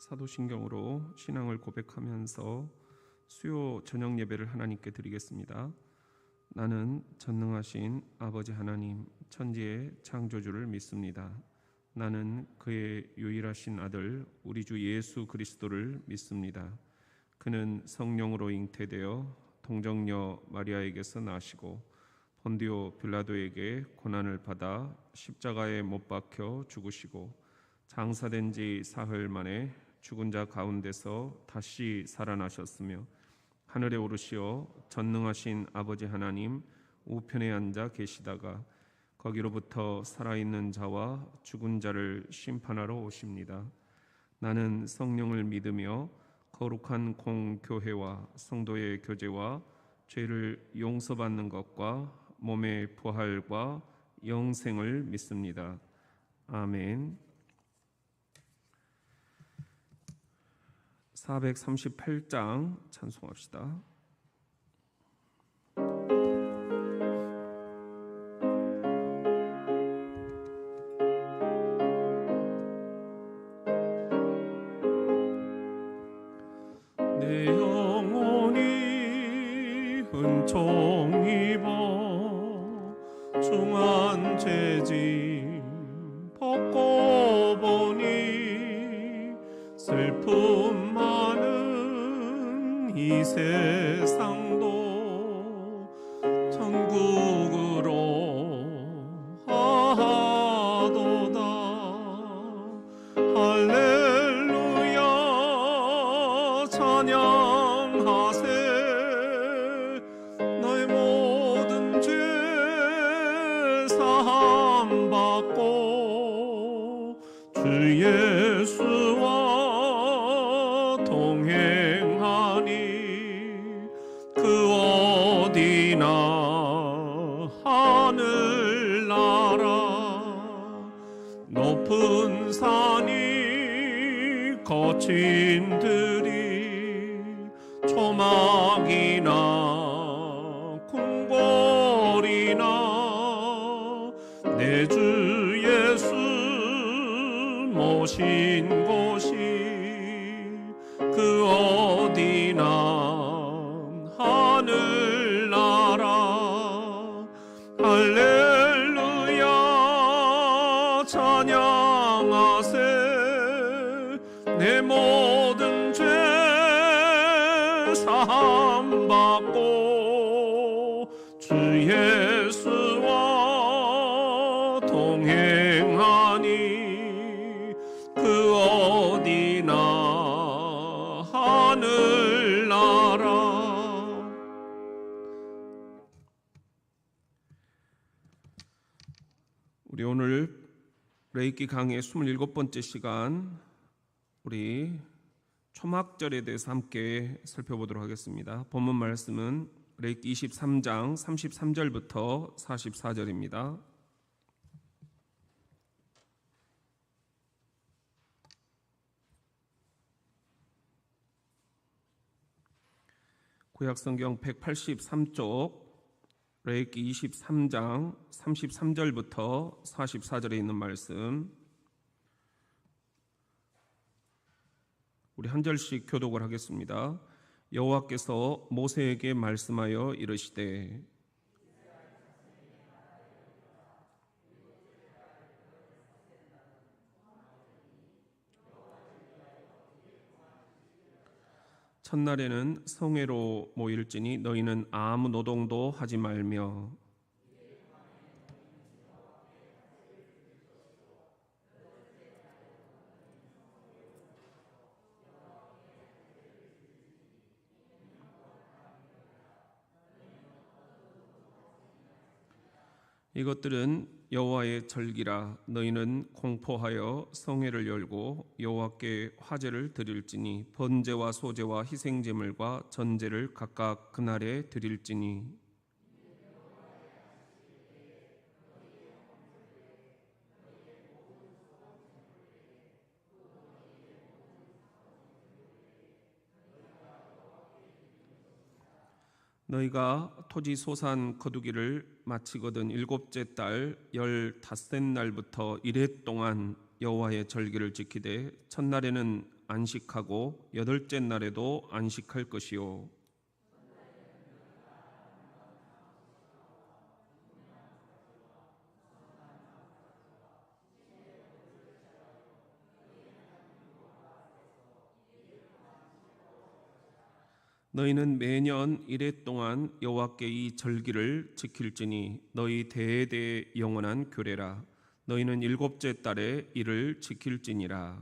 사도신경으로 신앙을 고백하면서 수요 저녁 예배를 하나님께 드리겠습니다. 나는 전능하신 아버지 하나님 천지의 창조주를 믿습니다. 나는 그의 유일하신 아들 우리 주 예수 그리스도를 믿습니다. 그는 성령으로 잉태되어 동정녀 마리아에게서 나시고 본디오 빌라도에게 고난을 받아 십자가에 못 박혀 죽으시고 장사된 지 사흘 만에 죽은 자 가운데서 다시 살아나셨으며 하늘에 오르시어 전능하신 아버지 하나님 우편에 앉아 계시다가 거기로부터 살아있는 자와 죽은 자를 심판하러 오십니다. 나는 성령을 믿으며 거룩한 공교회와 성도의 교제와 죄를 용서받는 것과 몸의 부활과 영생을 믿습니다. 아멘. 438장 찬송합시다. 내 영혼이 은총 입어 중한 죄짐 벗고 보니 슬픔 많은 이 세상도 천국으로 하도다. 할렐루야 찬양하세. 너의 모든 죄 사함 받고 주 예수와 동행하니 그 어디나 하늘나라. 높은 산이 거친 들이 초막이나 궁궐이나 내 주 예수 모신 곳이 그 어디나 하늘나라. 할렐루야 찬양하세. 내 모든 죄 사함 받고 주 예수와 동행하니 그 어디나 하늘나라. 우리 오늘 레이기 강의 27번째 시간, 우리 초막절에 대해서 함께 살펴보도록 하겠습니다. 본문 말씀은 레이기 23장 33절부터 44절입니다. 구약성경 183쪽 레이기 23장 33절부터 44절에 있는 말씀, 우리 한 절씩 교독을 하겠습니다. 여호와께서 모세에게 말씀하여 이르시되 첫날에는 성회로 모일지니 너희는 아무 노동도 하지 말며 이것들은 여호와의 절기라. 너희는 공포하여 성회를 열고 여호와께 화제를 드릴지니 번제와 소제와 희생제물과 전제를 각각 그날에 드릴지니 너희가 토지 소산 거두기를 마치거든 일곱째 달 15날부터 이레 동안 여호와의 절기를 지키되 첫날에는 안식하고 여덟째 날에도 안식할 것이요 너희는 매년 이레 동안 여호와께 이 절기를 지킬지니 너희 대대의 영원한 규례라. 너희는 일곱째 달에 이를 지킬지니라.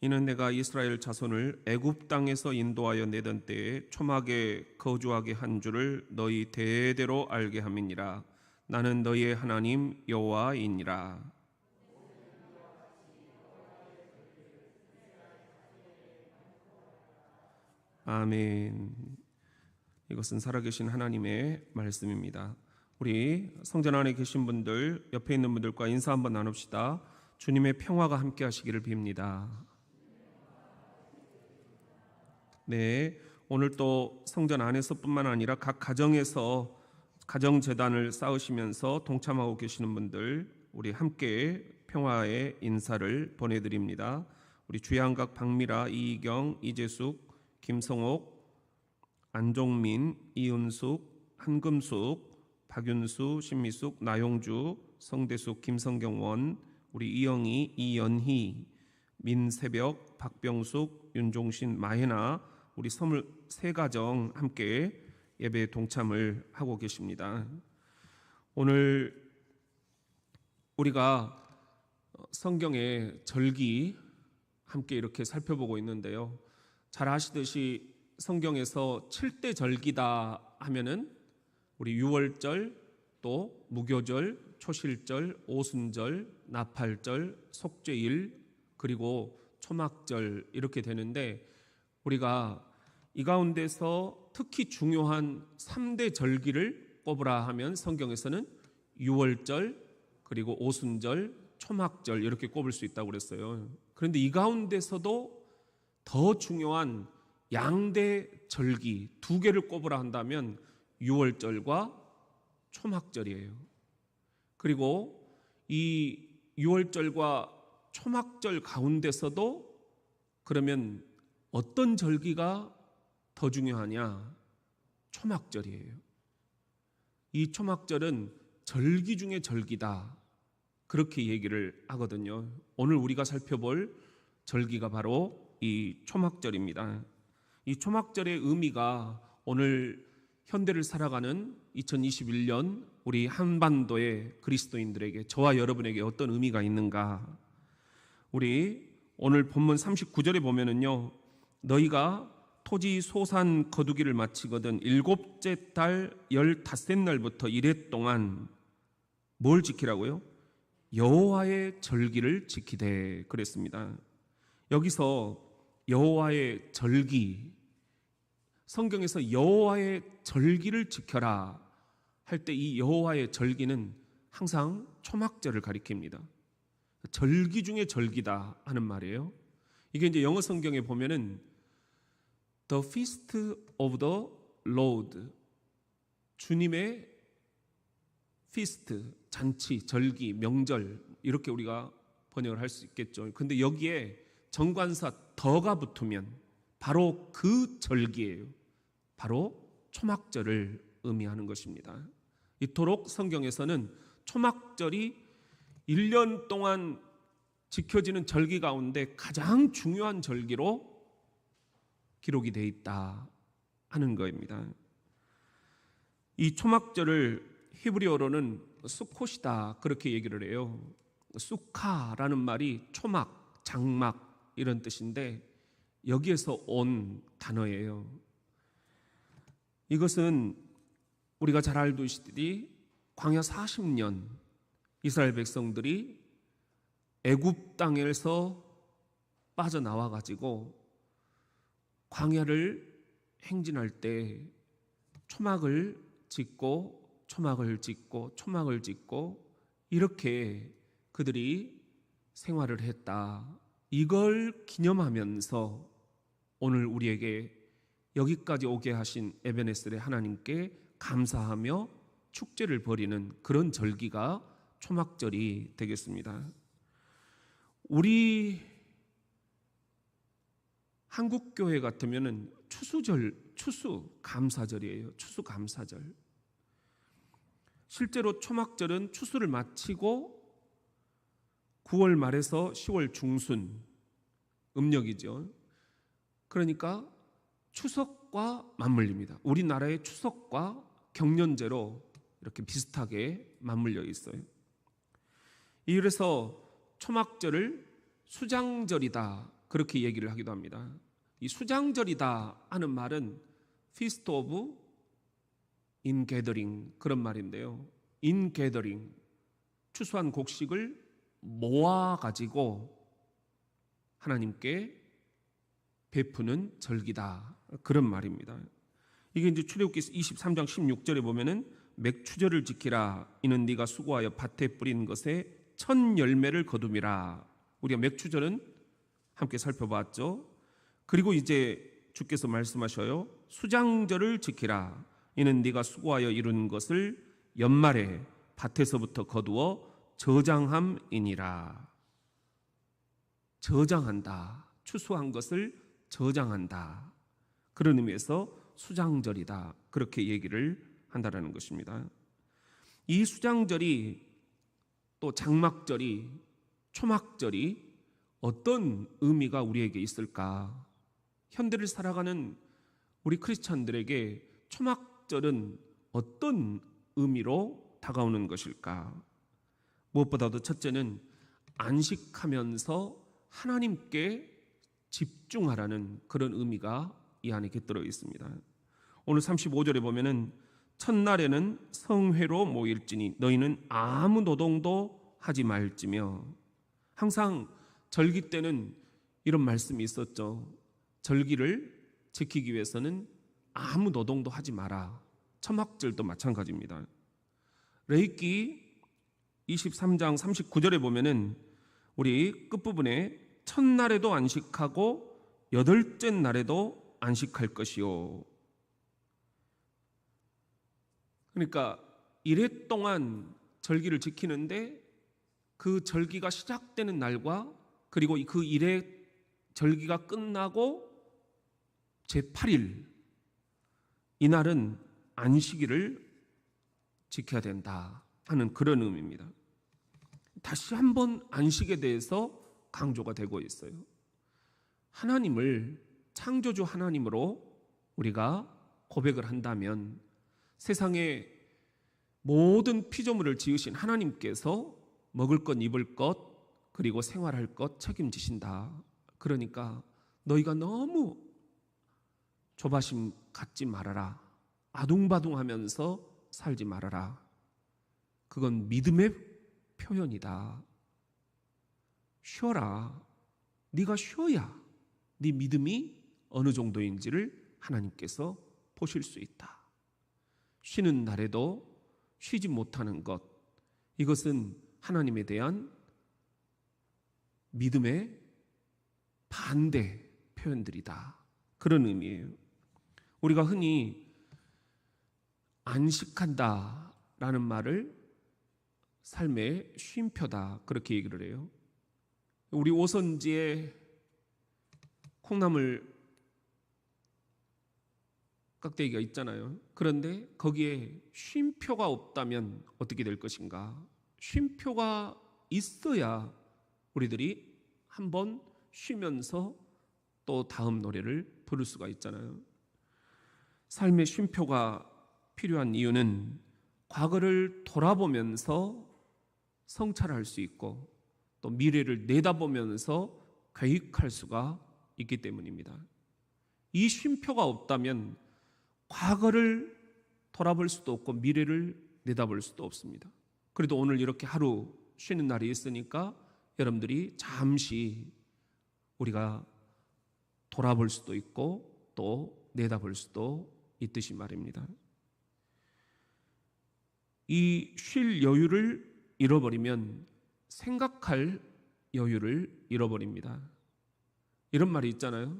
이는 내가 이스라엘 자손을 애굽 땅에서 인도하여 내던 때에 초막에 거주하게 한 줄을 너희 대대로 알게 함이니라. 나는 너희의 하나님 여호와이니라. 아멘. 이것은 살아계신 하나님의 말씀입니다. 우리 성전 안에 계신 분들, 옆에 있는 분들과 인사 한번 나눕시다. 주님의 평화가 함께 하시기를 빕니다. 네, 오늘 또 성전 안에서뿐만 아니라 각 가정에서 가정재단을 쌓으시면서 동참하고 계시는 분들, 우리 함께 평화의 인사를 보내드립니다. 우리 주양각 박미라, 이희경, 이재숙, 김성옥, 안종민, 이은숙, 한금숙, 박윤수, 신미숙, 나용주, 성대숙, 김성경원, 우리 이영희, 이연희, 민새벽, 박병숙, 윤종신, 마혜나, 우리 23가정 함께 예배에 동참을 하고 계십니다. 오늘 우리가 성경의 절기 함께 이렇게 살펴보고 있는데요. 잘 아시듯이 성경에서 7대 절기다 하면은 우리 유월절, 또 무교절, 초실절, 오순절, 나팔절, 속죄일, 그리고 초막절 이렇게 되는데, 우리가 이 가운데서 특히 중요한 3대 절기를 꼽으라 하면 성경에서는 유월절, 그리고 오순절, 초막절 이렇게 꼽을 수 있다고 그랬어요. 그런데 이 가운데서도 더 중요한 양대 절기 2개를 꼽으라 한다면 유월절과 초막절이에요. 그리고 이 유월절과 초막절 가운데서도 그러면 어떤 절기가 더 중요하냐? 초막절이에요. 이 초막절은 절기 중에 절기다, 그렇게 얘기를 하거든요. 오늘 우리가 살펴볼 절기가 바로 이 초막절입니다. 이 초막절의 의미가 오늘 현대를 살아가는 2021년 우리 한반도의 그리스도인들에게, 저와 여러분에게 어떤 의미가 있는가? 우리 오늘 본문 39절에 보면은요, 너희가 토지 소산 거두기를 마치거든 7째 달 15날부터 이레 동안 뭘 지키라고요? 여호와의 절기를 지키되 그랬습니다. 여기서 여호와의 절기, 성경에서 여호와의 절기를 지켜라 할 때 이 여호와의 절기는 항상 초막절을 가리킵니다. 절기 중에 절기다 하는 말이에요. 이게 이제 영어 성경에 보면은 The Feast of the Lord, 주님의 feast, 잔치, 절기, 명절 이렇게 우리가 번역을 할 수 있겠죠. 근데 여기에 정관사 더가 붙으면 바로 그 절기예요. 바로 초막절을 의미하는 것입니다. 이토록 성경에서는 초막절이 1년 동안 지켜지는 절기 가운데 가장 중요한 절기로 기록이 되어 있다 하는 겁니다. 이 초막절을 히브리어로는 수콧이다 그렇게 얘기를 해요. 수카라는 말이 초막, 장막 이런 뜻인데 여기에서 온 단어예요. 이것은 우리가 잘 알듯이 광야 40년 이스라엘 백성들이 애굽 땅에서 빠져나와 가지고 광야를 행진할 때 초막을 짓고 초막을 짓고 초막을 짓고 이렇게 그들이 생활을 했다. 이걸 기념하면서 오늘 우리에게 여기까지 오게 하신 에베네셀의 하나님께 감사하며 축제를 벌이는 그런 절기가 초막절이 되겠습니다. 우리 한국 교회 같으면은 추수 감사절이에요. 추수 감사절. 실제로 초막절은 추수를 마치고 9월 말에서 10월 중순 음력이죠. 그러니까 추석과 맞물립니다. 우리나라의 추석과 경년제로 이렇게 비슷하게 맞물려 있어요. 이래서 초막절을 수장절이다 그렇게 얘기를 하기도 합니다. 이 수장절이다 하는 말은 Feast of Ingathering 그런 말인데요. Ingathering 추수한 곡식을 모아가지고 하나님께 베푸는 절기다 그런 말입니다. 이게 이제 출애굽기 23장 16절에 보면은 맥추절을 지키라 이는 네가 수고하여 밭에 뿌린 것에 첫 열매를 거둠이라. 우리가 맥추절은 함께 살펴봤죠. 그리고 이제 주께서 말씀하셔요. 수장절을 지키라 이는 네가 수고하여 이룬 것을 연말에 밭에서부터 거두어 저장함이니라. 저장한다. 추수한 것을 저장한다. 그런 의미에서 수장절이다. 그렇게 얘기를 한다라는 것입니다. 이 수장절이 또 장막절이 초막절이 어떤 의미가 우리에게 있을까? 현대를 살아가는 우리 크리스찬들에게 초막절은 어떤 의미로 다가오는 것일까? 무엇보다도 첫째는 안식하면서 하나님께 집중하라는 그런 의미가 이 안에 깃들어 있습니다. 오늘 35절에 보면은 첫날에는 성회로 모일지니 너희는 아무 노동도 하지 말지며. 항상 절기 때는 이런 말씀이 있었죠. 절기를 지키기 위해서는 아무 노동도 하지 마라. 초막절도 마찬가지입니다. 레위기 23장 39절에 보면은 우리 끝부분에 첫날에도 안식하고 여덟째 날에도 안식할 것이요. 그러니까 이래 동안 절기를 지키는데 그 절기가 시작되는 날과 그리고 그 일의 절기가 끝나고 제8일 이날은 안식일을 지켜야 된다 하는 그런 의미입니다. 다시 한번 안식에 대해서 강조가 되고 있어요. 하나님을 창조주 하나님으로 우리가 고백을 한다면 세상의 모든 피조물을 지으신 하나님께서 먹을 것, 입을 것, 그리고 생활할 것 책임지신다. 그러니까 너희가 너무 조바심 갖지 말아라. 아둥바둥하면서 살지 말아라. 그건 믿음의 표현이다. 쉬어라. 네가 쉬어야 네 믿음이 어느 정도인지를 하나님께서 보실 수 있다. 쉬는 날에도 쉬지 못하는 것, 이것은 하나님에 대한 믿음의 반대 표현들이다. 그런 의미예요. 우리가 흔히 안식한다라는 말을 삶의 쉼표다 그렇게 얘기를 해요. 우리 오선지에 콩나물 깍대기가 있잖아요. 그런데 거기에 쉼표가 없다면 어떻게 될 것인가? 쉼표가 있어야 우리들이 한번 쉬면서 또 다음 노래를 부를 수가 있잖아요. 삶의 쉼표가 필요한 이유는 과거를 돌아보면서 성찰할 수 있고 또 미래를 내다보면서 계획할 수가 있기 때문입니다. 이 쉼표가 없다면 과거를 돌아볼 수도 없고 미래를 내다볼 수도 없습니다. 그래도 오늘 이렇게 하루 쉬는 날이 있으니까 여러분들이 잠시 우리가 돌아볼 수도 있고 또 내다볼 수도 있듯이 말입니다. 이 쉴 여유를 잃어버리면 생각할 여유를 잃어버립니다. 이런 말이 있잖아요.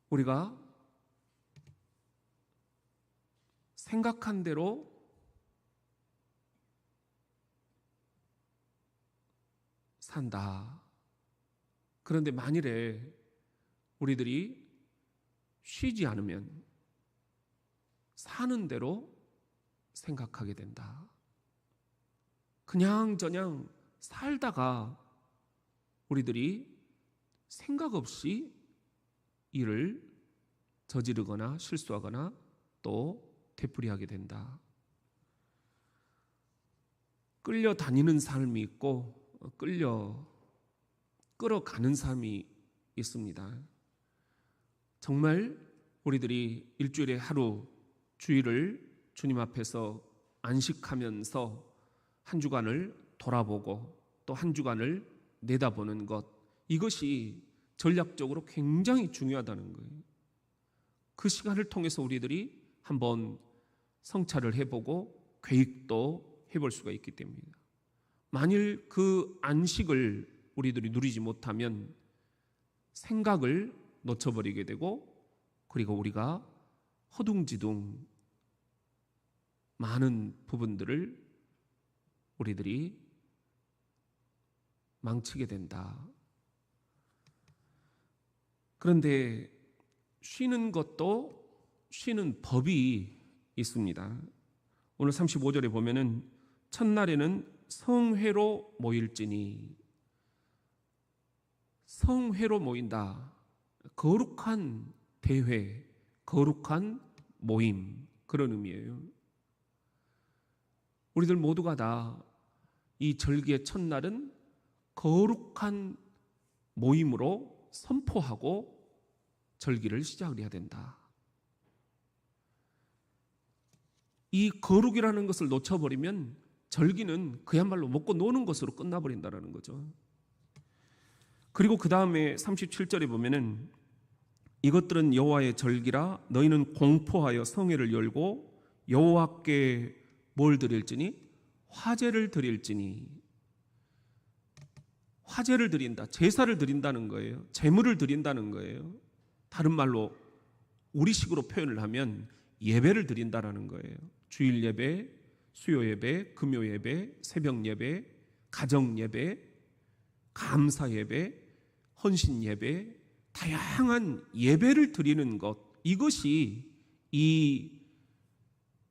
우리가 생각한 대로 산다. 그런데 만일에 우리들이 쉬지 않으면 사는 대로 생각하게 된다. 그냥저냥 살다가 우리들이 생각 없이 일을 저지르거나 실수하거나 또 되풀이하게 된다. 끌려다니는 삶이 있고 끌어가는 삶이 있습니다. 정말 우리들이 일주일에 하루 주일을 주님 앞에서 안식하면서 한 주간을 돌아보고 또 한 주간을 내다보는 것, 이것이 전략적으로 굉장히 중요하다는 거예요. 그 시간을 통해서 우리들이 한번 성찰을 해보고 계획도 해볼 수가 있기 때문입니다. 만일 그 안식을 우리들이 누리지 못하면 생각을 놓쳐버리게 되고, 그리고 우리가 허둥지둥 많은 부분들을 우리들이 망치게 된다. 그런데 쉬는 것도 쉬는 법이 있습니다. 오늘 35절에 보면은 첫날에는 성회로 모일지니, 성회로 모인다. 거룩한 대회, 거룩한 모임, 그런 의미예요. 우리들 모두가 다 이 절기의 첫날은 거룩한 모임으로 선포하고 절기를 시작을 해야 된다. 이 거룩이라는 것을 놓쳐버리면 절기는 그야말로 먹고 노는 것으로 끝나버린다는 거죠. 그리고 그 다음에 37절에 보면은 이것들은 여호와의 절기라 너희는 공포하여 성회를 열고 여호와께 뭘 드릴지니? 화제를 드릴지니. 화제를 드린다, 제사를 드린다는 거예요. 제물을 드린다는 거예요. 다른 말로 우리식으로 표현을 하면 예배를 드린다라는 거예요. 주일 예배, 수요 예배, 금요 예배, 새벽 예배, 가정 예배, 감사 예배, 헌신 예배, 다양한 예배를 드리는 것, 이것이 이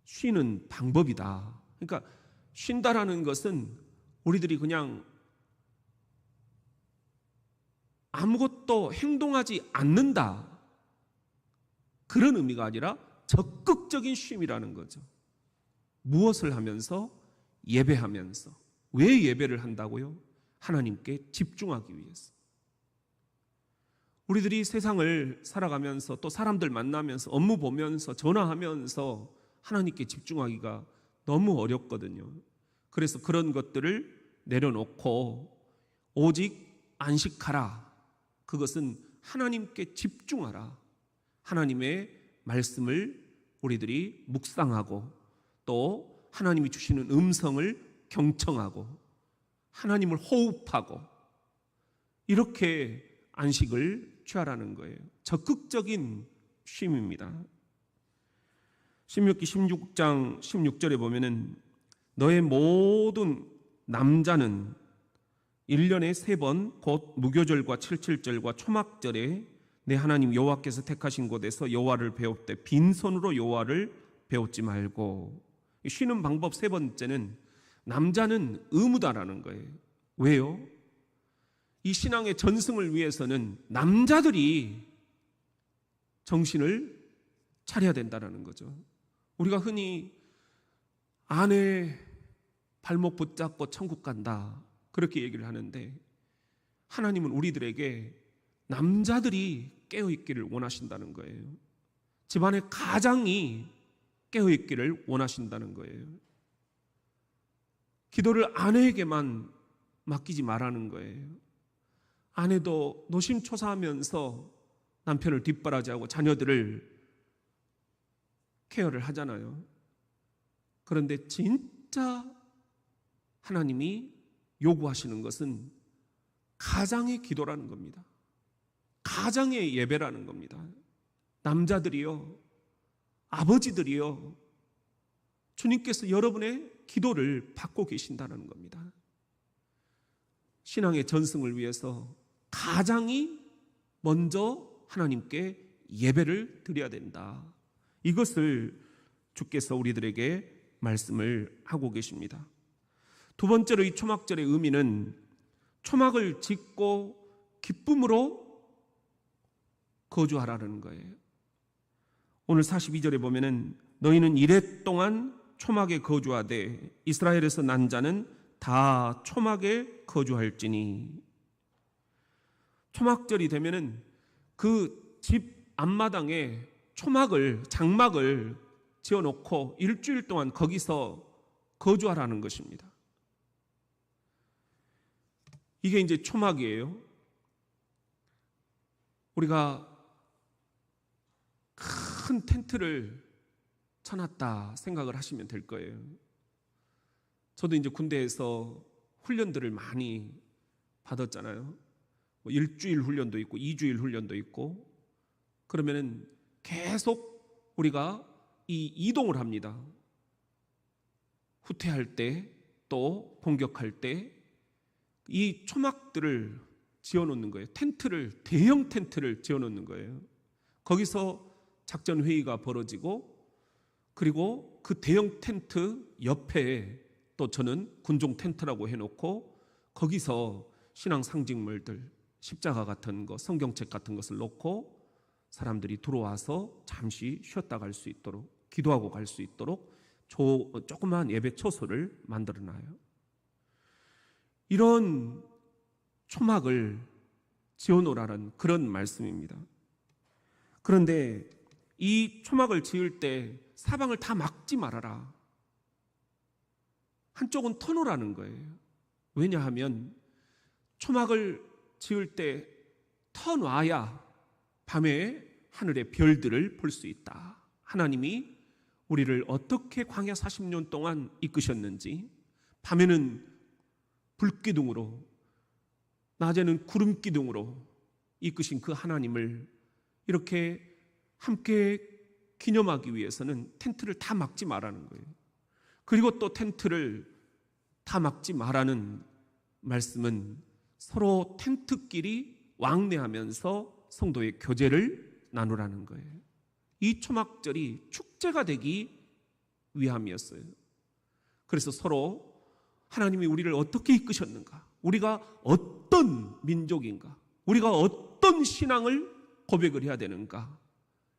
쉬는 방법이다. 그러니까 쉰다라는 것은 우리들이 그냥 아무것도 행동하지 않는다, 그런 의미가 아니라 적극적인 쉼이라는 거죠. 무엇을 하면서? 예배하면서. 왜 예배를 한다고요? 하나님께 집중하기 위해서. 우리들이 세상을 살아가면서 또 사람들 만나면서 업무 보면서 전화하면서 하나님께 집중하기가 너무 어렵거든요. 그래서 그런 것들을 내려놓고 오직 안식하라. 그것은 하나님께 집중하라. 하나님의 말씀을 우리들이 묵상하고 또 하나님이 주시는 음성을 경청하고 하나님을 호흡하고 이렇게 안식을 취하라는 거예요. 적극적인 쉼입니다. 신명기 16장 16절에 보면은 너의 모든 남자는 1년에 3번 곧 무교절과 칠칠절과 초막절에 내 하나님 여호와께서 택하신 곳에서 여호와를 배웁되 빈손으로 여호와를 배웠지 말고. 쉬는 방법 세 번째는 남자는 의무다라는 거예요. 왜요? 이 신앙의 전승을 위해서는 남자들이 정신을 차려야 된다는 거죠. 우리가 흔히 아내 발목 붙잡고 천국 간다, 그렇게 얘기를 하는데 하나님은 우리들에게 남자들이 깨어있기를 원하신다는 거예요. 집안의 가장이 깨어있기를 원하신다는 거예요. 기도를 아내에게만 맡기지 말라는 거예요. 아내도 노심초사하면서 남편을 뒷바라지하고 자녀들을 케어를 하잖아요. 그런데 진짜 하나님이 요구하시는 것은 가장의 기도라는 겁니다. 가장의 예배라는 겁니다. 남자들이요, 아버지들이요, 주님께서 여러분의 기도를 받고 계신다는 겁니다. 신앙의 전승을 위해서 가장이 먼저 하나님께 예배를 드려야 된다. 이것을 주께서 우리들에게 말씀을 하고 계십니다. 두 번째로 이 초막절의 의미는 초막을 짓고 기쁨으로 거주하라는 거예요. 오늘 42절에 보면은 너희는 이레 동안 초막에 거주하되 이스라엘에서 난 자는 다 초막에 거주할지니. 초막절이 되면은 그 집 앞마당에 장막을 지어놓고 일주일 동안 거기서 거주하라는 것입니다. 이게 이제 초막이에요. 우리가 큰 텐트를 쳐놨다 생각을 하시면 될 거예요. 저도 이제 군대에서 훈련들을 많이 받았잖아요. 뭐 일주일 훈련도 있고 2주일 훈련도 있고. 그러면은 계속 우리가 이 이동을 합니다. 후퇴할 때 또 공격할 때 이 초막들을 지어놓는 거예요. 대형 텐트를 지어놓는 거예요. 거기서 작전 회의가 벌어지고, 그리고 그 대형 텐트 옆에 또 저는 군종 텐트라고 해놓고 거기서 신앙 상징물들, 십자가 같은 거, 성경책 같은 것을 놓고 사람들이 들어와서 잠시 쉬었다 갈 수 있도록, 기도하고 갈 수 있도록 조그마한 예배 처소를 만들어놔요. 이런 초막을 지어놓으라는 그런 말씀입니다. 그런데 이 초막을 지을 때 사방을 다 막지 말아라. 한쪽은 터놓으라는 거예요. 왜냐하면 초막을 지을 때 터놔야 밤에 하늘의 별들을 볼 수 있다. 하나님이 우리를 어떻게 광야 40년 동안 이끄셨는지, 밤에는 불기둥으로, 낮에는 구름기둥으로 이끄신 그 하나님을 이렇게 함께 기념하기 위해서는 텐트를 다 막지 말라는 거예요. 그리고 또 텐트를 다 막지 말라는 말씀은 서로 텐트끼리 왕래하면서 성도의 교제를 나누라는 거예요. 이 초막절이 축제가 되기 위함이었어요. 그래서 서로 하나님이 우리를 어떻게 이끄셨는가, 우리가 어떤 민족인가, 우리가 어떤 신앙을 고백을 해야 되는가,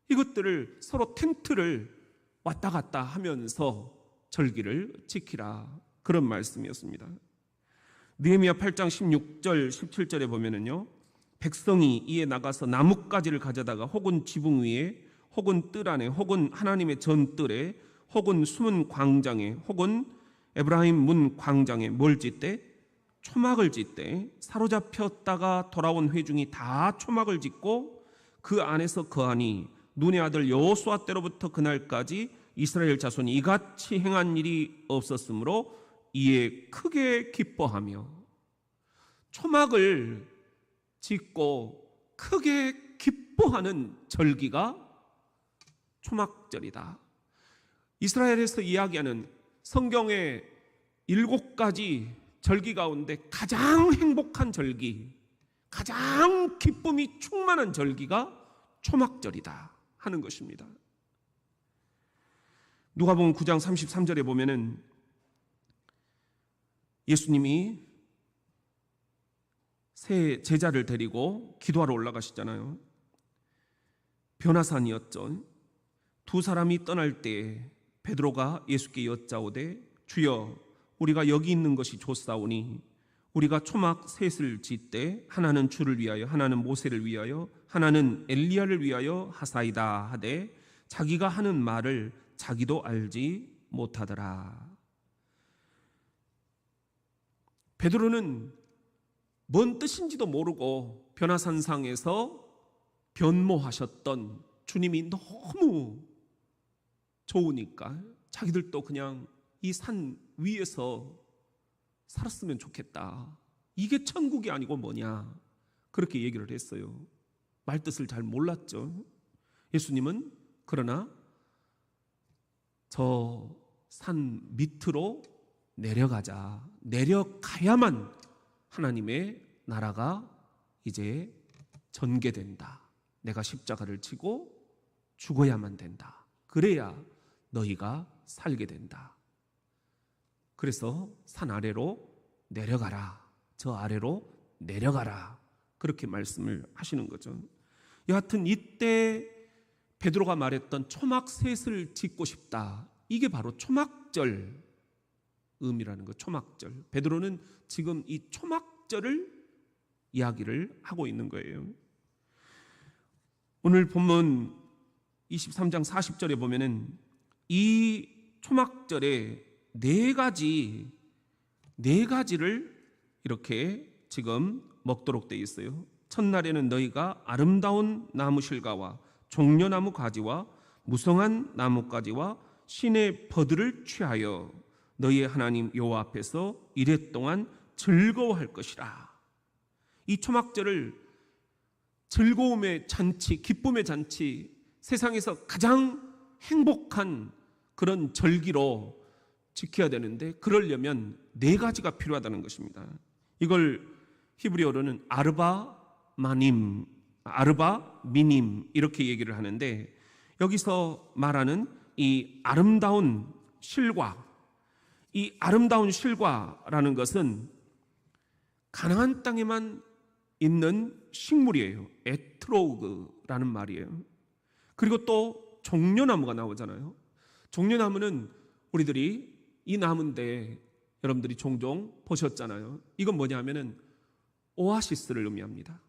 이것들을 서로 텐트를 왔다 갔다 하면서 절기를 지키라, 그런 말씀이었습니다. 느헤미야 8장 16절 17절에 보면은요, 백성이 이에 나가서 나뭇가지를 가져다가 혹은 지붕 위에 혹은 뜰 안에 혹은 하나님의 전뜰에 혹은 숨은 광장에 혹은 에브라임 문 광장에 뭘 짓대? 초막을 짓대. 사로잡혔다가 돌아온 회중이 다 초막을 짓고 그 안에서 거하니 눈의 아들 여호수아 때로부터 그날까지 이스라엘 자손이 이같이 행한 일이 없었으므로 이에 크게 기뻐하며. 초막을 짓고 크게 기뻐하는 절기가 초막절이다. 이스라엘에서 이야기하는 성경의 7가지 절기 가운데 가장 행복한 절기, 가장 기쁨이 충만한 절기가 초막절이다 하는 것입니다. 누가복음 9장 33절에 보면은 예수님이 새 제자를 데리고 기도하러 올라가시잖아요. 변화산이었죠. 두 사람이 떠날 때 베드로가 예수께 여짜오되 주여 우리가 여기 있는 것이 좋사오니 우리가 초막 셋을 짓되 하나는 주를 위하여 하나는 모세를 위하여 하나는 엘리야를 위하여 하사이다 하되 자기가 하는 말을 자기도 알지 못하더라. 베드로는 뭔 뜻인지도 모르고 변화산상에서 변모하셨던 주님이 너무 좋으니까 자기들도 그냥 이 산 위에서 살았으면 좋겠다. 이게 천국이 아니고 뭐냐, 그렇게 얘기를 했어요. 말뜻을 잘 몰랐죠. 예수님은 그러나 저 산 밑으로 내려가자. 내려가야만 하나님의 나라가 이제 전개된다. 내가 십자가를 지고 죽어야만 된다. 그래야 너희가 살게 된다. 그래서 산 아래로 내려가라. 저 아래로 내려가라. 그렇게 말씀을 하시는 거죠. 여하튼 이때 베드로가 말했던 초막셋을 짓고 싶다. 이게 바로 초막절 의미라는 거. 초막절. 베드로는 지금 이 초막절을 이야기를 하고 있는 거예요. 오늘 본문 23장 40절에 보면은 이 초막절에 네 가지를 이렇게 지금 먹도록 되어 있어요. 첫날에는 너희가 아름다운 나무 실과와 종려나무 가지와 무성한 나뭇가지와 신의 버들을 취하여 너희의 하나님 여호와 앞에서 이레 동안 즐거워할 것이라. 이 초막절을 즐거움의 잔치, 기쁨의 잔치, 세상에서 가장 행복한 그런 절기로 지켜야 되는데, 그러려면 네 가지가 필요하다는 것입니다. 이걸 히브리어로는 아르바 미님 이렇게 얘기를 하는데, 여기서 말하는 이 아름다운 실과, 이 아름다운 실과라는 것은 가나안 땅에만 있는 식물이에요. 에트로그라는 말이에요. 그리고 또 종려나무가 나오잖아요. 종려나무는 우리들이 이 나무인데 여러분들이 종종 보셨잖아요. 이건 뭐냐 하면은 오아시스를 의미합니다.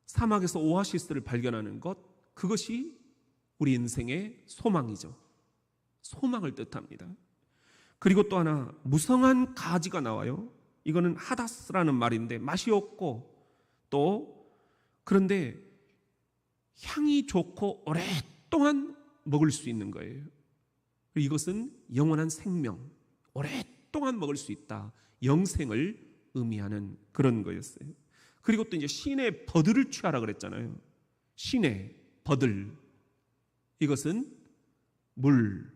사막에서 오아시스를 발견하는 것, 그것이 우리 인생의 소망이죠. 소망을 뜻합니다. 그리고 또 하나 무성한 가지가 나와요. 이거는 하다스라는 말인데 맛이 없고 또 그런데 향이 좋고 오랫동안 먹을 수 있는 거예요. 이것은 영원한 생명, 오랫동안 먹을 수 있다. 영생을 의미하는 그런 거였어요. 그리고 또 이제 신의 버들을 취하라 그랬잖아요. 신의 버들, 이것은 물,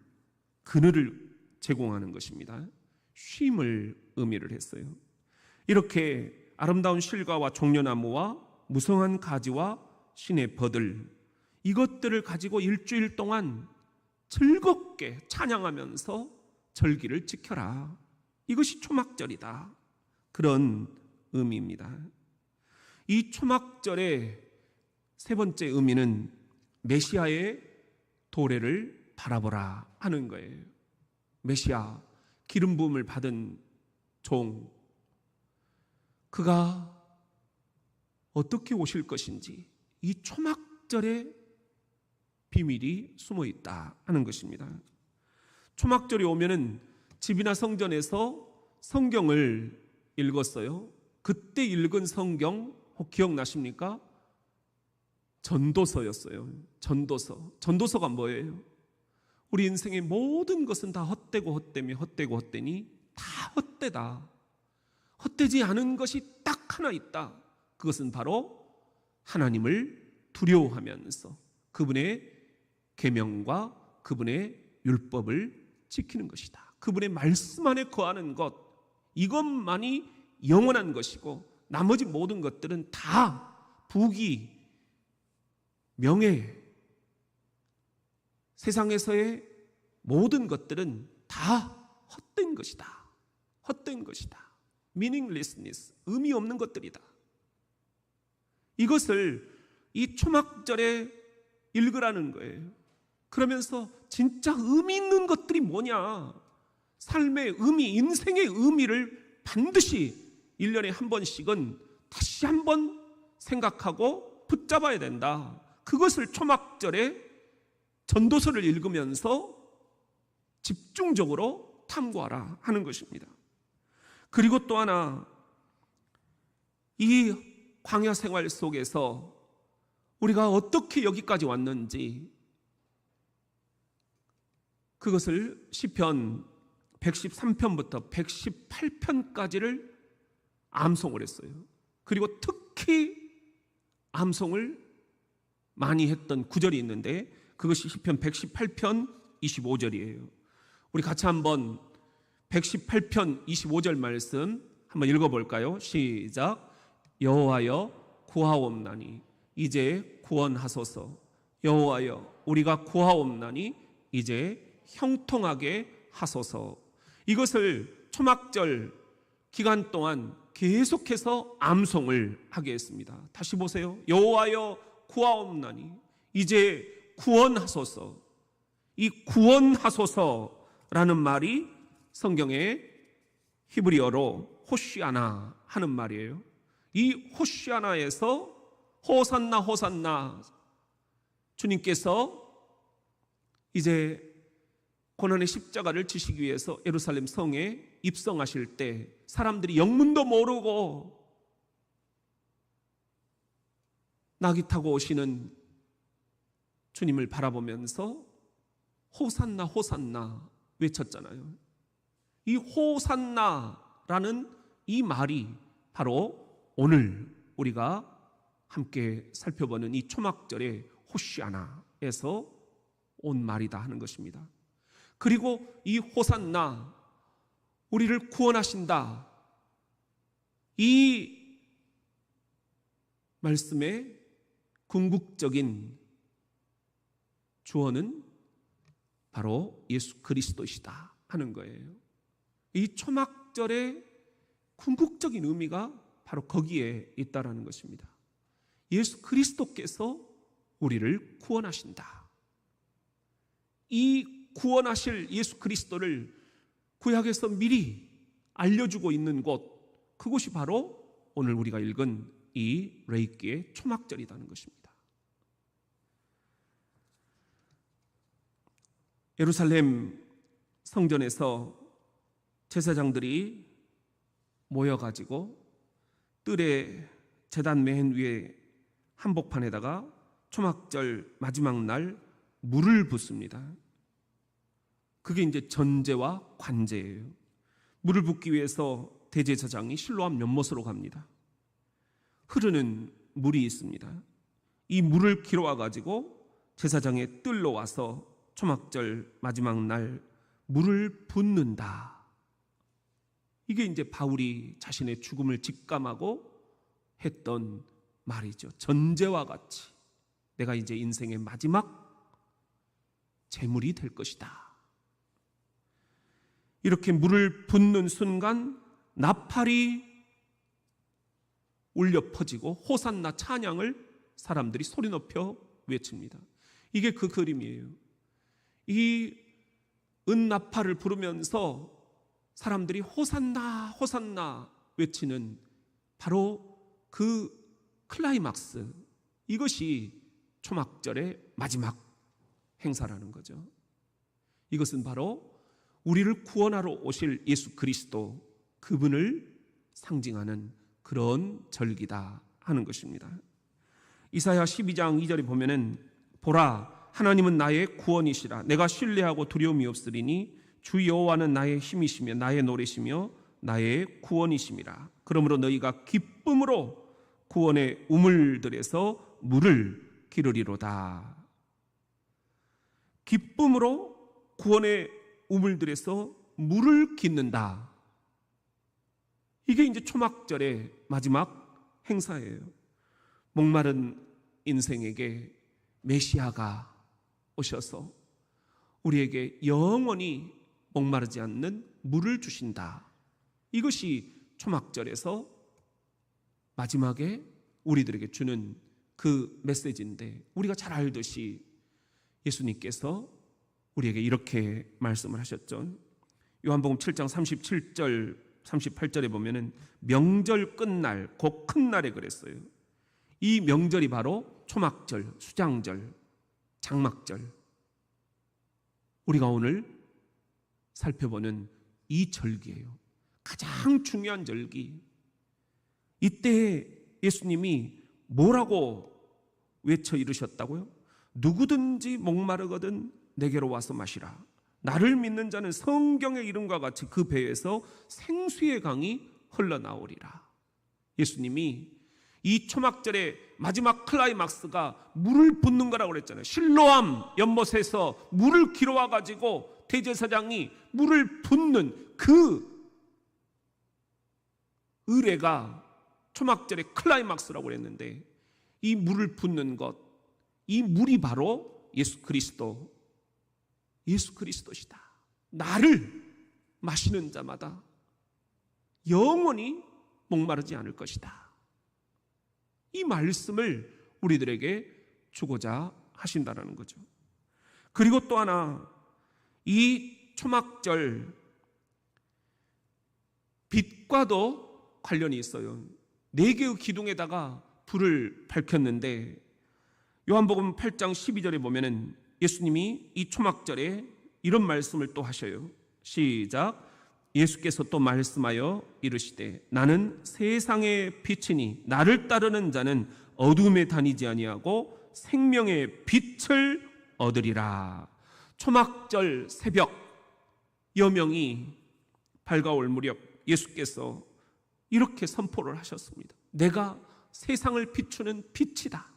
그늘을 제공하는 것입니다. 쉼을 의미를 했어요. 이렇게 아름다운 실과와 종려나무와 무성한 가지와 신의 버들, 이것들을 가지고 일주일 동안 즐겁게 찬양하면서 절기를 지켜라. 이것이 초막절이다. 그런 의미입니다. 이 초막절의 세 번째 의미는 메시아의 도래를 바라보라 하는 거예요. 메시아, 기름 부음을 받은 종, 그가 어떻게 오실 것인지 이 초막절의 비밀이 숨어 있다 하는 것입니다. 초막절이 오면은 집이나 성전에서 성경을 읽었어요. 그때 읽은 성경 혹 기억나십니까? 전도서였어요. 전도서가 뭐예요? 우리 인생의 모든 것은 다 헛되고 헛되며 헛되고 헛되니 다 헛되다. 헛되지 않은 것이 딱 하나 있다. 그것은 바로 하나님을 두려워하면서 그분의 계명과 그분의 율법을 지키는 것이다. 그분의 말씀 안에 거하는 것, 이것만이 영원한 것이고 나머지 모든 것들은 다 부귀, 명예, 세상에서의 모든 것들은 다 헛된 것이다. 헛된 것이다. meaninglessness, 의미 없는 것들이다. 이것을 이 초막절에 읽으라는 거예요. 그러면서 진짜 의미 있는 것들이 뭐냐, 삶의 의미, 인생의 의미를 반드시 1년에 한 번씩은 다시 한번 생각하고 붙잡아야 된다. 그것을 초막절에 전도서를 읽으면서 집중적으로 탐구하라 하는 것입니다. 그리고 또 하나, 이 광야 생활 속에서 우리가 어떻게 여기까지 왔는지 그것을 시편 113편부터 118편까지를 암송을 했어요. 그리고 특히 암송을 많이 했던 구절이 있는데 그것이 시편 118편 25절이에요. 우리 같이 한번 118편 25절 말씀 한번 읽어볼까요? 시작. 여호와여 구하옵나니 이제 구원하소서. 여호와여 우리가 구하옵나니 이제 형통하게 하소서. 이것을 초막절 기간 동안 계속해서 암송을 하게 했습니다. 다시 보세요. 여호와여 구하옵나니 이제 구원하소서. 이 구원하소서라는 말이 성경의 히브리어로 호시아나 하는 말이에요. 이 호시아나에서 호산나 호산나, 주님께서 이제 고난의 십자가를 지시기 위해서 예루살렘 성에 입성하실 때 사람들이 영문도 모르고 나귀 타고 오시는 주님을 바라보면서 호산나 호산나 외쳤잖아요. 이 호산나라는 이 말이 바로 오늘 우리가 함께 살펴보는 이 초막절의 호시아나에서 온 말이다 하는 것입니다. 그리고 이 호산나, 우리를 구원하신다, 이 말씀의 궁극적인 주어는 바로 예수 그리스도시다 하는 거예요. 이 초막절의 궁극적인 의미가 바로 거기에 있다라는 것입니다. 예수 그리스도께서 우리를 구원하신다. 이 구원하실 예수 그리스도를 구약에서 미리 알려주고 있는 곳, 그곳이 바로 오늘 우리가 읽은 이 레이기의 초막절이라는 것입니다. 예루살렘 성전에서 제사장들이 모여가지고 뜰에 제단 맨 위에 한복판에다가 초막절 마지막 날 물을 붓습니다. 그게 이제 전제와 관제예요. 물을 붓기 위해서 대제사장이 실로암 연못으로 갑니다. 흐르는 물이 있습니다. 이 물을 길어와 가지고 제사장의 뜰로 와서 초막절 마지막 날 물을 붓는다. 이게 이제 바울이 자신의 죽음을 직감하고 했던 말이죠. 전제와 같이 내가 이제 인생의 마지막 제물이 될 것이다. 이렇게 물을 붓는 순간 나팔이 울려 퍼지고 호산나 찬양을 사람들이 소리 높여 외칩니다. 이게 그 그림이에요. 이 은나팔을 부르면서 사람들이 호산나 호산나 외치는 바로 그 클라이막스, 이것이 초막절의 마지막 행사라는 거죠. 이것은 바로 우리를 구원하러 오실 예수 그리스도, 그분을 상징하는 그런 절기다 하는 것입니다. 이사야 12장 2절에 보면은 보라 하나님은 나의 구원이시라 내가 신뢰하고 두려움이 없으리니 주 여호와는 나의 힘이시며 나의 노래시며 나의 구원이심이라. 그러므로 너희가 기쁨으로 구원의 우물들에서 물을 기르리로다. 기쁨으로 구원의 우물들에서 물을 깃는다. 이게 이제 초막절의 마지막 행사예요. 목마른 인생에게 메시아가 오셔서 우리에게 영원히 목마르지 않는 물을 주신다. 이것이 초막절에서 마지막에 우리들에게 주는 그 메시지인데, 우리가 잘 알듯이 예수님께서 우리에게 이렇게 말씀을 하셨죠. 요한복음 7장 37절 38절에 보면은 명절 끝날 곧 큰 날에 그랬어요. 이 명절이 바로 초막절, 수장절, 장막절, 우리가 오늘 살펴보는 이 절기예요. 가장 중요한 절기. 이때 예수님이 뭐라고 외쳐 이르셨다고요? 누구든지 목마르거든 내게로 와서 마시라. 나를 믿는 자는 성경의 이름과 같이 그 배에서 생수의 강이 흘러나오리라. 예수님이 이 초막절의 마지막 클라이막스가 물을 붓는 거라고 그랬잖아요. 실로암 연못에서 물을 길어와 가지고 대제사장이 물을 붓는 그 의례가 초막절의 클라이막스라고 그랬는데, 이 물을 붓는 것, 이 물이 바로 예수 그리스도시다. 나를 마시는 자마다 영원히 목마르지 않을 것이다. 이 말씀을 우리들에게 주고자 하신다는 거죠. 그리고 또 하나, 이 초막절 빛과도 관련이 있어요. 4개의 기둥에다가 불을 밝혔는데, 요한복음 8장 12절에 보면은 예수님이 이 초막절에 이런 말씀을 또 하셔요. 시작. 예수께서 또 말씀하여 이르시되 나는 세상의 빛이니 나를 따르는 자는 어둠에 다니지 아니하고 생명의 빛을 얻으리라. 초막절 새벽 여명이 밝아올 무렵 예수께서 이렇게 선포를 하셨습니다. 내가 세상을 비추는 빛이다.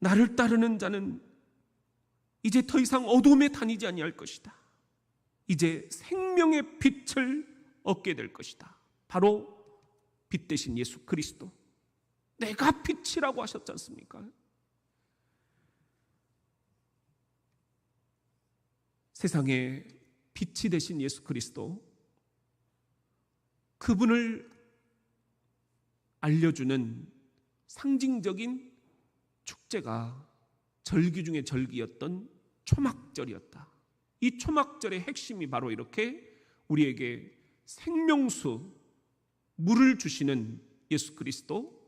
나를 따르는 자는 이제 더 이상 어둠에 다니지 아니할 것이다. 이제 생명의 빛을 얻게 될 것이다. 바로 빛 대신 예수 그리스도. 내가 빛이라고 하셨지 않습니까? 세상에 빛이 되신 예수 그리스도, 그분을 알려주는 상징적인 축제가 절기 중에 절기였던 초막절이었다. 이 초막절의 핵심이 바로 이렇게 우리에게 생명수, 물을 주시는 예수 그리스도,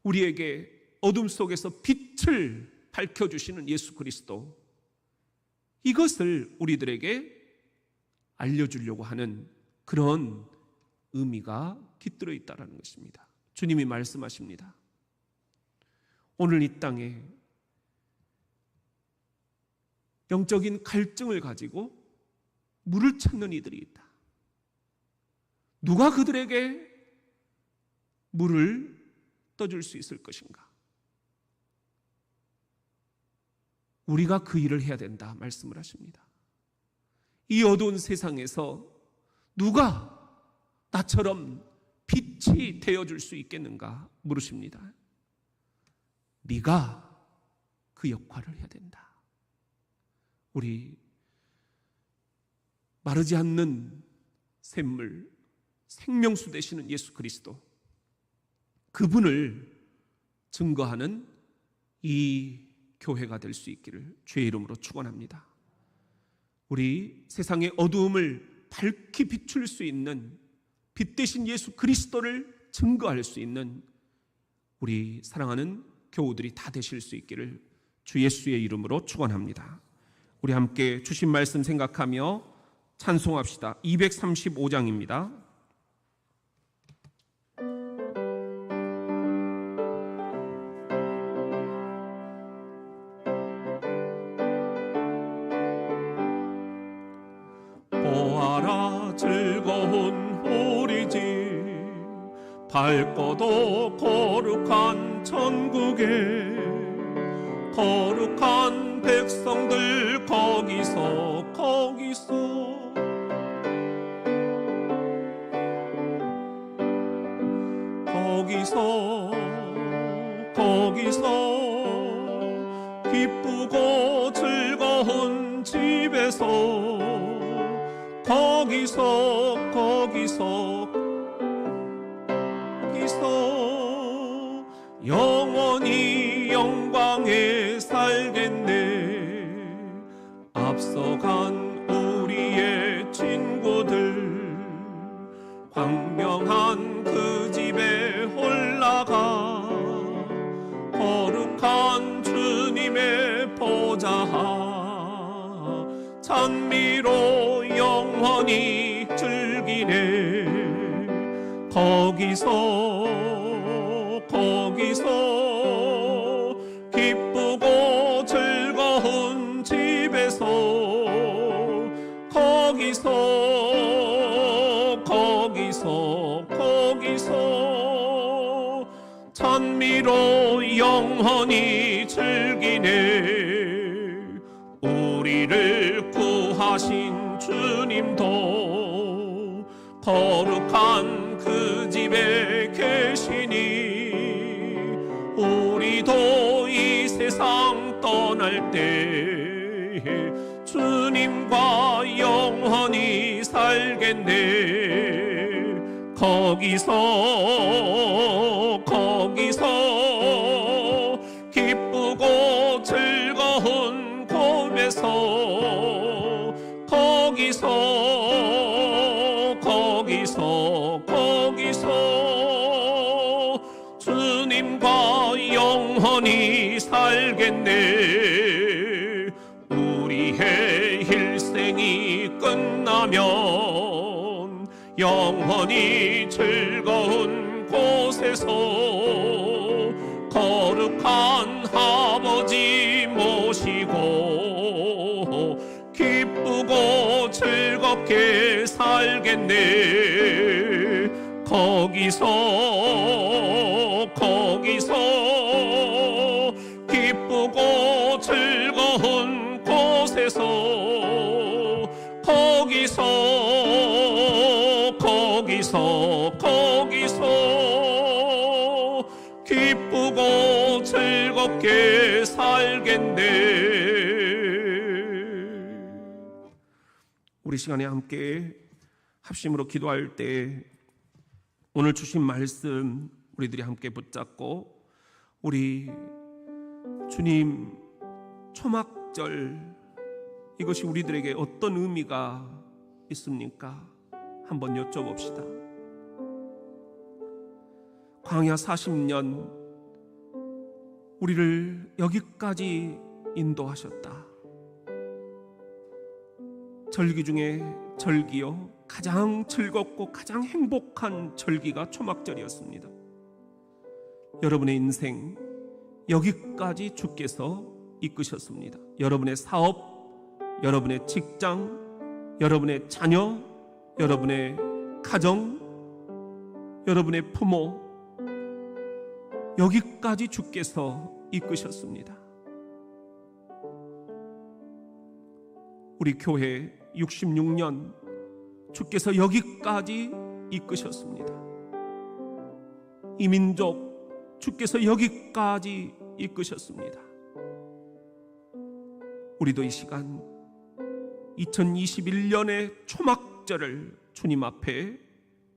우리에게 어둠 속에서 빛을 밝혀주시는 예수 그리스도, 이것을 우리들에게 알려주려고 하는 그런 의미가 깃들어 있다는 것입니다. 주님이 말씀하십니다. 오늘 이 땅에 영적인 갈증을 가지고 물을 찾는 이들이 있다. 누가 그들에게 물을 떠줄 수 있을 것인가? 우리가 그 일을 해야 된다 말씀을 하십니다. 이 어두운 세상에서 누가 나처럼 빛이 되어줄 수 있겠는가 물으십니다. 네가 그 역할을 해야 된다. 우리 마르지 않는 샘물, 생명수 되시는 예수 그리스도, 그분을 증거하는 이 교회가 될 수 있기를 주의 이름으로 축원합니다. 우리 세상의 어두움을 밝히 비출 수 있는 빛 대신 예수 그리스도를 증거할 수 있는 우리 사랑하는 교우들이 다 되실 수 있기를 주 예수의 이름으로 축원합니다. 우리 함께 주신 말씀 생각하며 찬송합시다. 235장입니다. 보아라 즐거운 우리 집 밝고도 거룩한 천국에 거룩한 백성들 거기서 기쁘고 즐거운 집에서 거기서 영원히 영광에 살겠네. 앞서간 우리의 친구들 광명한 그 집에 올라가 거룩한 주님의 보좌 찬미로 영원히 즐기네. 거기서 기쁘고 즐거운 집에서 거기서 찬미로 영원히 즐기네. 우리를 구하신 주님도 거룩한 그 집에 계시니 우리도 이 세상 떠날 때 주님과 영원히 살겠네. 거기서 기쁘고 즐거운 곳에서 거기서 주님과 영원히 살겠네. 우리의 일생이 끝나면 영원히 즐거운 곳에서 거룩한 아버지 모시고 기쁘고 즐겁게 살겠네. 거기서 기쁘고 즐거운 곳에서 거기서 기쁘고 즐겁게 살겠네. 우리 시간에 함께 합심으로 기도할 때 오늘 주신 말씀 우리들이 함께 붙잡고 우리 주님 초막절 이것이 우리들에게 어떤 의미가 있습니까? 한번 여쭤봅시다. 광야 40년 우리를 여기까지 인도하셨다. 절기 중에 절기요 가장 즐겁고 가장 행복한 절기가 초막절이었습니다. 여러분의 인생 여기까지 주께서 이끄셨습니다. 여러분의 사업, 여러분의 직장, 여러분의 자녀, 여러분의 가정, 여러분의 부모 여기까지 주께서 이끄셨습니다. 우리 교회 66년 주께서 여기까지 이끄셨습니다. 이 민족 주께서 여기까지 이끄셨습니다. 우리도 이 시간 2021년의 초막절을 주님 앞에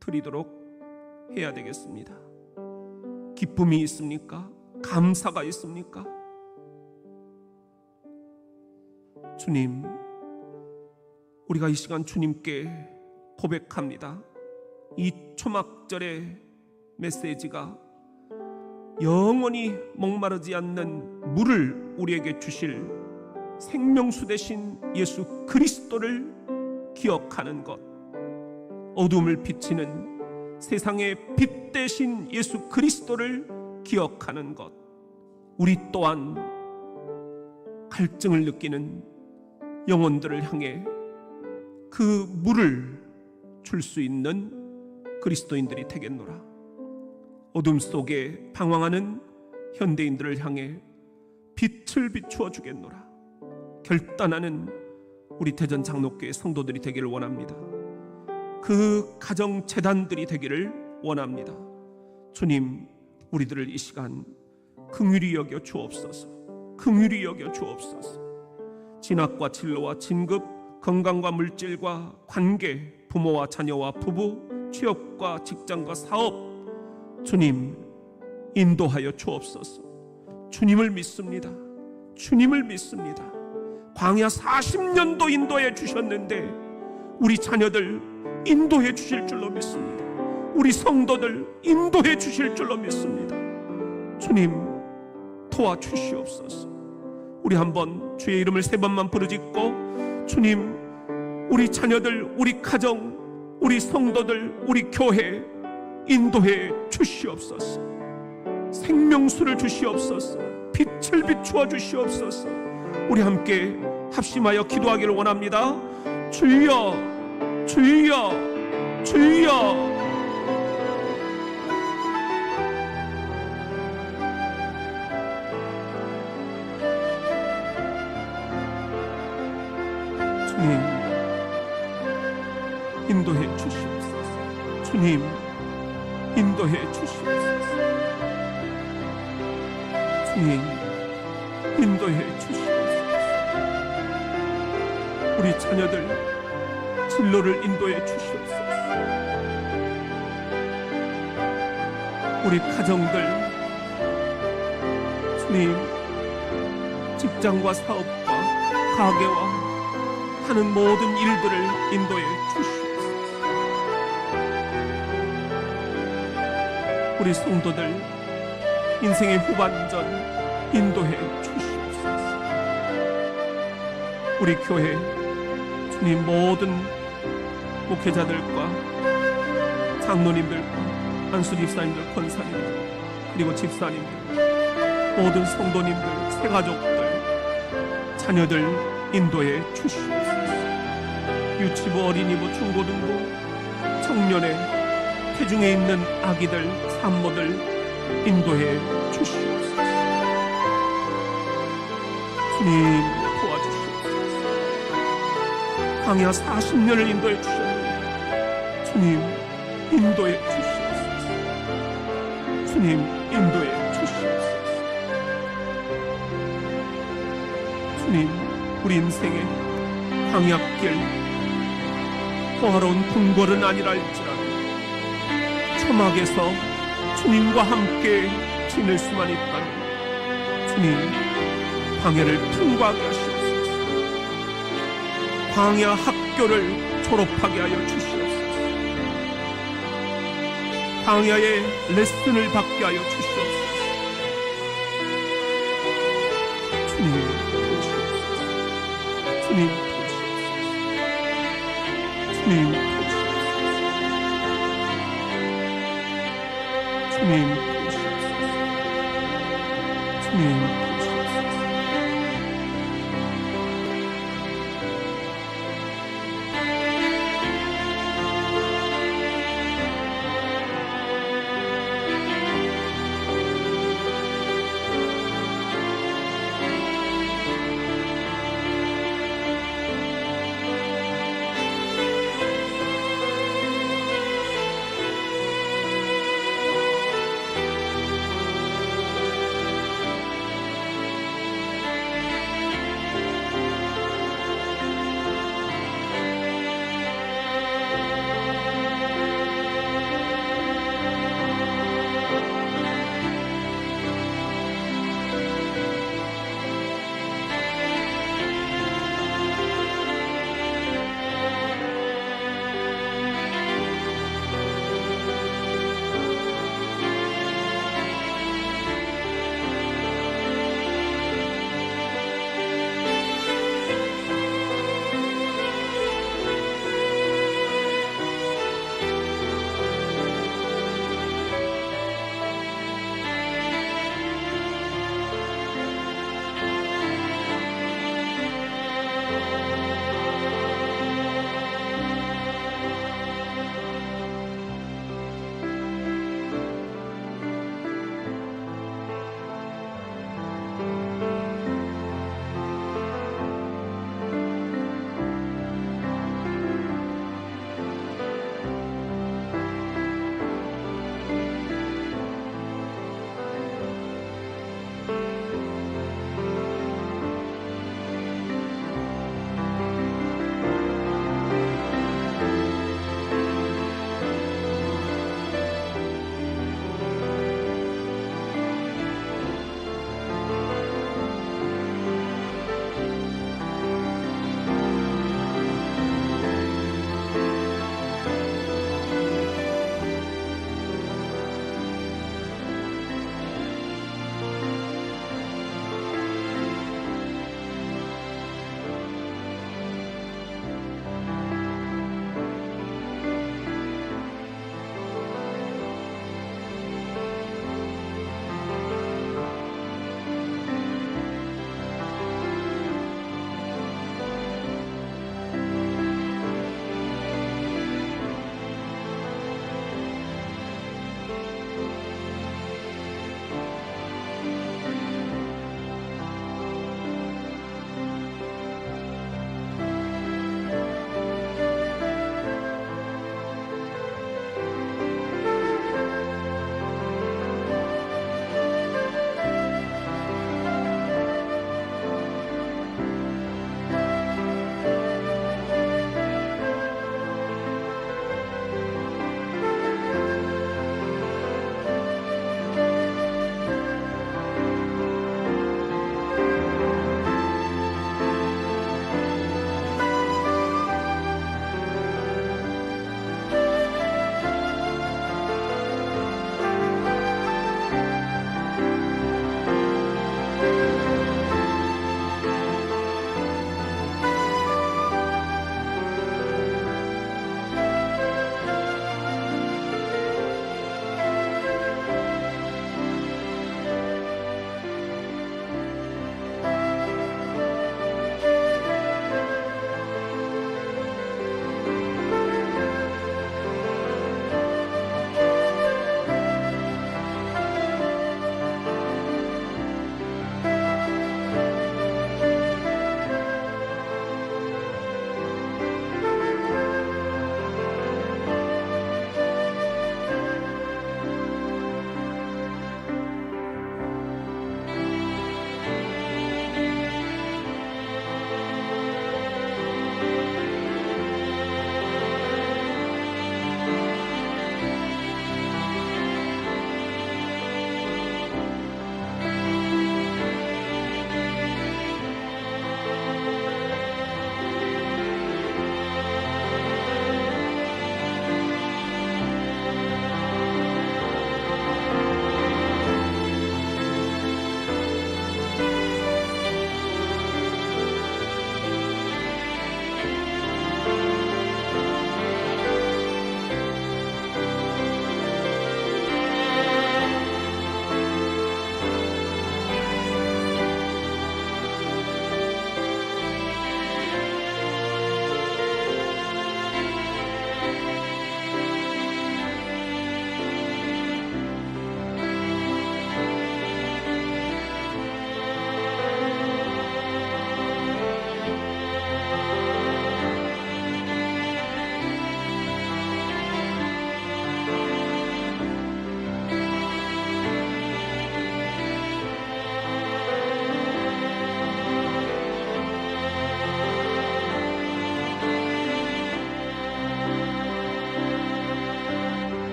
드리도록 해야 되겠습니다. 기쁨이 있습니까? 감사가 있습니까? 주님, 우리가 이 시간 주님께 고백합니다. 이 초막절의 메시지가 영원히 목마르지 않는 물을 우리에게 주실 생명수 되신 예수 그리스도를 기억하는 것, 어둠을 비치는 세상의 빛 되신 예수 그리스도를 기억하는 것, 우리 또한 갈증을 느끼는 영혼들을 향해 그 물을 줄 수 있는 그리스도인들이 되겠노라. 어둠 속에 방황하는 현대인들을 향해 빛을 비추어 주겠노라. 결단하는 우리 대전 장로교회 성도들이 되기를 원합니다. 그 가정 재단들이 되기를 원합니다. 주님, 우리들을 이 시간 긍휼히 여겨 주옵소서. 긍휼히 여겨 주옵소서. 진학과 진로와 진급, 건강과 물질과 관계, 부모와 자녀와 부부, 취업과 직장과 사업, 주님 인도하여 주옵소서. 주님을 믿습니다. 주님을 믿습니다. 광야 40년도 인도해 주셨는데 우리 자녀들 인도해 주실 줄로 믿습니다. 우리 성도들 인도해 주실 줄로 믿습니다. 주님 도와주시옵소서. 우리 한번 주의 이름을 3번만 부르짖고, 주님, 우리 자녀들, 우리 가정, 우리 성도들, 우리 교회 인도해 주시옵소서. 생명수를 주시옵소서. 빛을 비추어 주시옵소서. 우리 함께 합심하여 기도하기를 원합니다. 주여, 주여, 주여. 주님, 인도해 주시옵소서. 주님, 인도해 주시옵소서. 주님, 인도해 주시옵소서. 우리 자녀들 진로를 인도해 주시옵소서. 우리 가정들, 주님, 직장과 사업과 가게와 하는 모든 일들을 인도해 주시옵소서. 우리 성도들 인생의 후반전 인도해 주시옵소서. 우리 교회 주님 모든 목회자들과 장로님들과 안수 집사님들, 권사님들, 그리고 집사님들, 모든 성도님들, 새가족들, 자녀들 인도해 주시옵소서. 유치부, 어린이부, 중고등부, 청년회, 태중에 있는 아기들, 산모들 인도해 주시옵소서. 주님 도와주시옵소서. 광야 40년을 인도해 주셨는데 주님 인도해 주시옵소서. 주님 인도해 주시옵소서. 주님, 우리 인생의 광야길 호화로운 궁궐은 아니라 할지라도 초막에서 주님과 함께 지낼 수만 있다면 주님, 광야를 통과하게 하시옵소서. 광야 학교를 졸업하게 하여 주시옵소서. 광야의 레슨을 받게 하여 주시옵소서. 주님 도우시옵소서. 주님 도우시옵소서. 주님 도우시옵소서. 주님